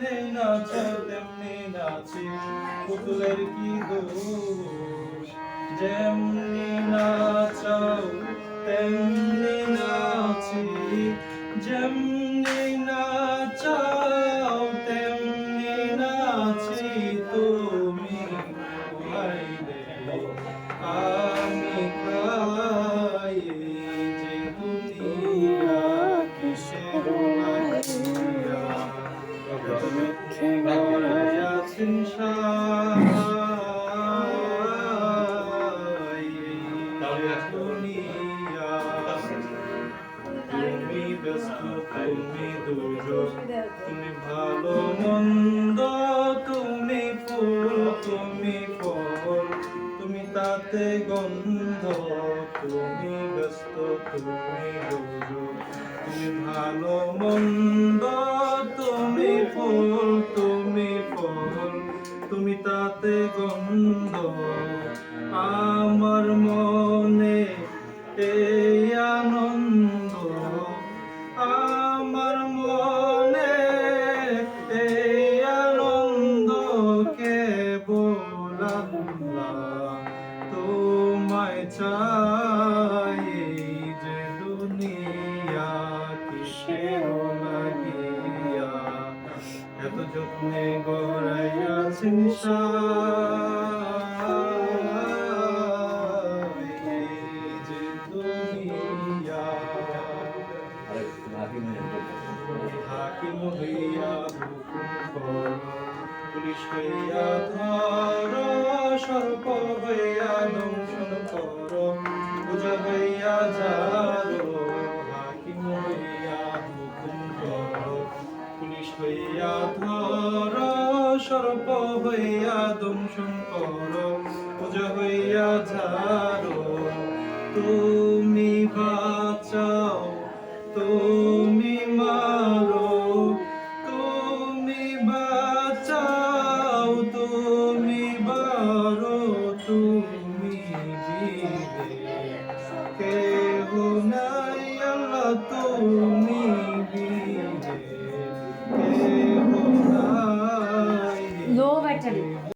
যেমনি নাচো তেমনি নাচি, পুতুলের কি দোষ? যেমনি নাচাও তেমনি নাচি, যেমনি নাচাও তেমনি নাচি। তুমি খাইলে আমি খাই, যে দুনিয়া কিসের লাগিয়া গড়াইয়াছেন সাই দুনিয়া। তুমি ব্যস্ত, তুমি দুর্যোগ, তুমি ভালো মন্দ, তুমি ফুল, তুমি ফল, তুমি তাতে গন্ধ। তুমি ব্যস্ত, তুমি দুর্যোগ, তুমি ভালো মন্দ, তুমি ফুল, তুমি ফল, তুমি তাতে গন্ধ। আমার মনে এই আনন্দ, আমার মনে এই আনন্দ, কেবল আল্লাহ তোমায় চাই। যে দুনিয়া কিসের লাগিয়া এত যত্নে গড়াইয়াছেন সাই, যে দুনিয়া। হাকিম হইয়া হুকুম কর, পুলিশ হইয়া ধর, সর্প হইয়া দংশন কর, পূজা হইয়া যারো। হাকিম হইয়া হুকুম কর, পুলিশ হইয়া ধর, সর্প হইয়া দংশন কর, পূজা হইয়া যারো। তুমি বাঁচাও, তুমি মারো, তুমি বাঁচাও, তুমি মারো, তুমি দিবে, কেহ নাই আল্লাহ।